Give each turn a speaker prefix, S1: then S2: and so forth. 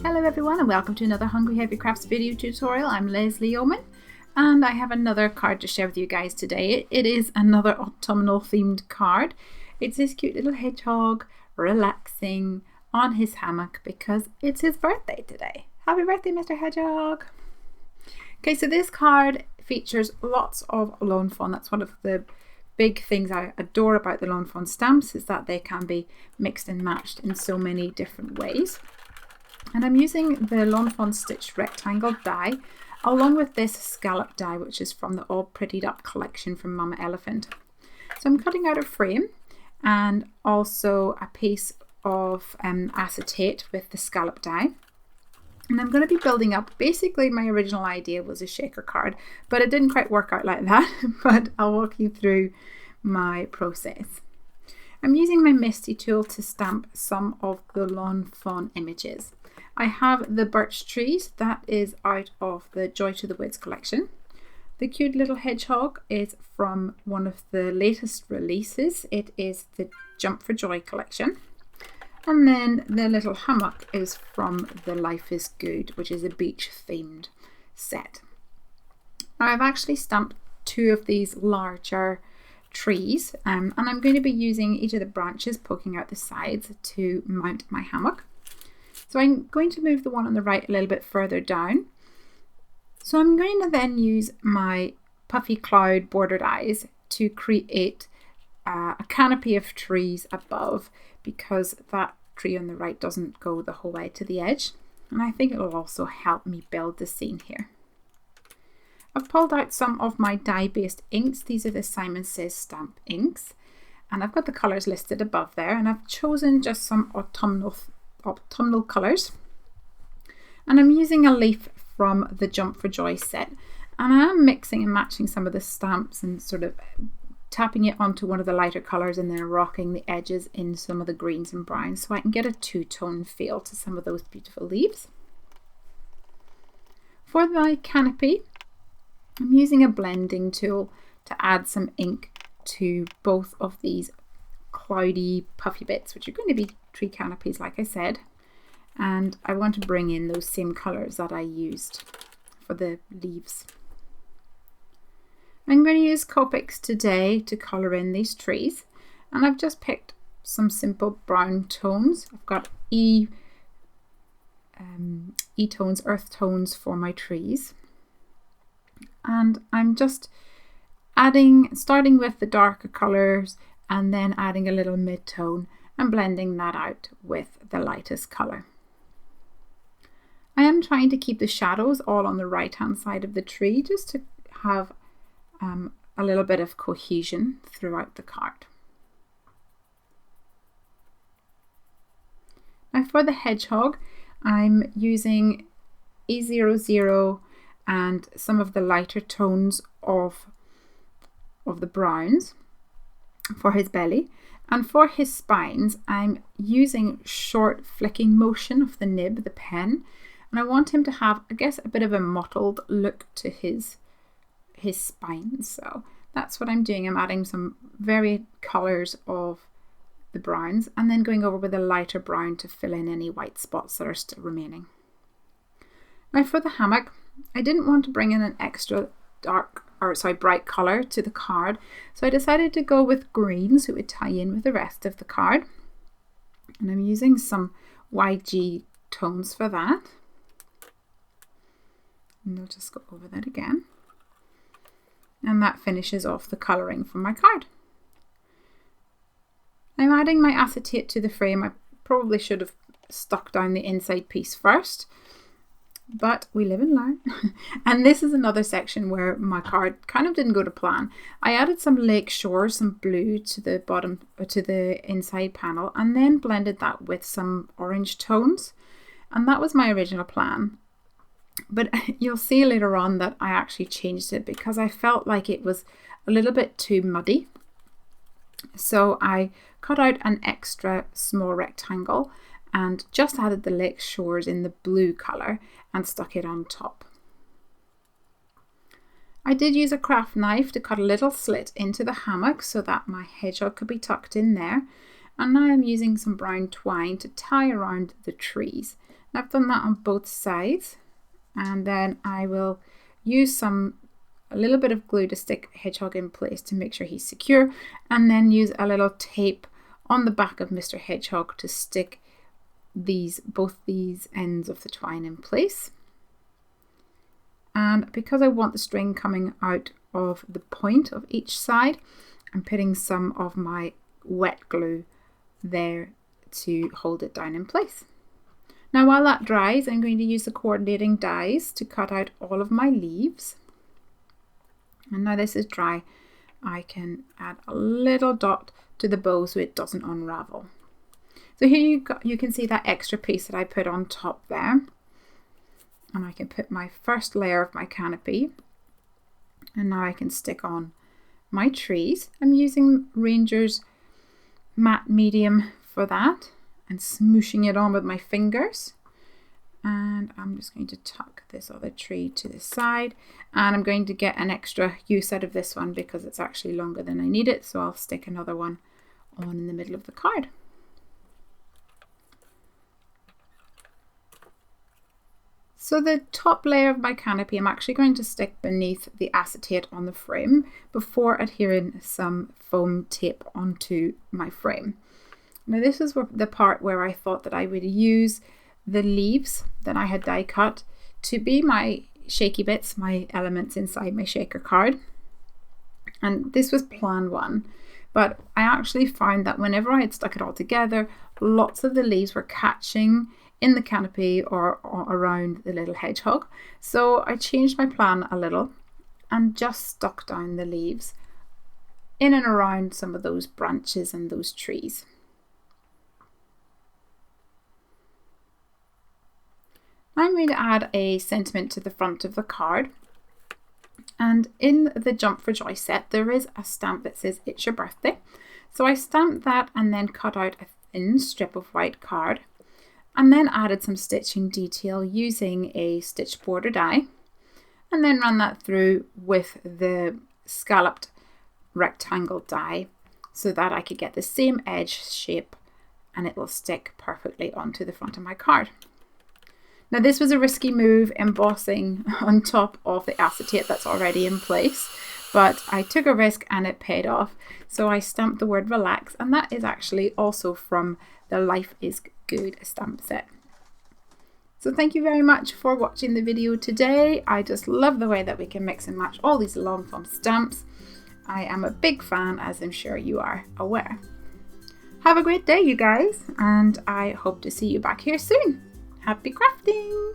S1: Hello everyone and welcome to another Hungry Heavy Crafts video tutorial. I'm Lesley Oman and I have another card to share with you guys today. It is another autumnal themed card. It's this cute little hedgehog relaxing on his hammock because it's his birthday today. Happy birthday, Mr. Hedgehog! Okay, so this card features lots of Lawn Fawn. That's one of the big things I adore about the Lawn Fawn stamps, is that they can be mixed and matched in so many different ways. And I'm using the Lawn Fawn stitched rectangle die along with this scallop die, which is from the All Prettied Up collection from Mama Elephant. So I'm cutting out a frame and also a piece of acetate with the scallop die. And I'm going to be building up, basically my original idea was a shaker card, but it didn't quite work out like that, but I'll walk you through my process. I'm using my Misty tool to stamp some of the Lawn Fawn images. I have the birch trees, that is out of the Joy to the Woods collection. The cute little hedgehog is from one of the latest releases. It is the Jump for Joy collection. And then the little hammock is from the Life is Good, which is a beach themed set. Now I've actually stamped two of these larger trees and I'm going to be using each of the branches poking out the sides to mount my hammock. So I'm going to move the one on the right a little bit further down. So I'm going to then use my puffy cloud bordered eyes to create a canopy of trees above, because that tree on the right doesn't go the whole way to the edge. And I think it will also help me build the scene here. I've pulled out some of my dye-based inks. These are the Simon Says stamp inks. And I've got the colours listed above there. And I've chosen just some autumnal colours, and I'm using a leaf from the Jump for Joy set, and I am mixing and matching some of the stamps and sort of tapping it onto one of the lighter colours and then rocking the edges in some of the greens and browns so I can get a two-tone feel to some of those beautiful leaves. For my canopy, I'm using a blending tool to add some ink to both of these cloudy puffy bits, which are going to be tree canopies like I said, and I want to bring in those same colours that I used for the leaves. I'm going to use Copics today to colour in these trees, and I've just picked some simple brown tones. I've got E-tones, earth tones for my trees, and I'm just starting with the darker colours and then adding a little mid-tone and blending that out with the lightest colour. I am trying to keep the shadows all on the right hand side of the tree just to have a little bit of cohesion throughout the card. Now for the hedgehog, I'm using E00 and some of the lighter tones of the browns for his belly, and for his spines I'm using short flicking motion of the nib, the pen, and I want him to have, I guess, a bit of a mottled look to his spines. So that's what I'm doing. I'm adding some varied colours of the browns and then going over with a lighter brown to fill in any white spots that are still remaining. Now for the hammock, I didn't want to bring in an extra bright colour to the card, so I decided to go with green so it would tie in with the rest of the card, and I'm using some YG tones for that, and I'll just go over that again, and that finishes off the colouring for my card. I'm adding my acetate to the frame. I probably should have stuck down the inside piece first, but we live and learn. And this is another section where my card kind of didn't go to plan. I added some lake shores, some blue to the bottom, to the inside panel, and then blended that with some orange tones. And that was my original plan. But you'll see later on that I actually changed it because I felt like it was a little bit too muddy. So I cut out an extra small rectangle and just added the lake shores in the blue colour and stuck it on top. I did use a craft knife to cut a little slit into the hammock so that my hedgehog could be tucked in there, And now I'm using some brown twine to tie around the trees. And I've done that on both sides, and then I will use a little bit of glue to stick Hedgehog in place to make sure he's secure, and then use a little tape on the back of Mr. Hedgehog to stick both these ends of the twine in place. And because I want the string coming out of the point of each side, I'm putting some of my wet glue there to hold it down in place. Now while that dries, I'm going to use the coordinating dies to cut out all of my leaves. And now this is dry, I can add a little dot to the bow so it doesn't unravel. So here you can see that extra piece that I put on top there. And I can put my first layer of my canopy. And now I can stick on my trees. I'm using Ranger's matte medium for that and smooshing it on with my fingers. And I'm just going to tuck this other tree to the side, and I'm going to get an extra use out of this one because it's actually longer than I need it, so I'll stick another one on in the middle of the card. So the top layer of my canopy I'm actually going to stick beneath the acetate on the frame before adhering some foam tape onto my frame. Now this is the part where I thought that I would use the leaves that I had die cut to be my shaky bits, my elements inside my shaker card. And this was plan 1, but I actually found that whenever I had stuck it all together, lots of the leaves were catching in the canopy or around the little hedgehog. So I changed my plan a little and just stuck down the leaves in and around some of those branches and those trees. I'm going to add a sentiment to the front of the card, and in the Jump for Joy set there is a stamp that says "It's your birthday," so I stamped that and then cut out a thin strip of white card and then added some stitching detail using a stitch border die, and then ran that through with the scalloped rectangle die so that I could get the same edge shape and it will stick perfectly onto the front of my card. Now this was a risky move, embossing on top of the acetate that's already in place, but I took a risk and it paid off. So I stamped the word relax, and that is actually also from the Life is Good stamp set. So thank you very much for watching the video today. I just love the way that we can mix and match all these Lawn Fawn stamps. I am a big fan, as I'm sure you are aware. Have a great day, you guys, and I hope to see you back here soon. Happy crafting!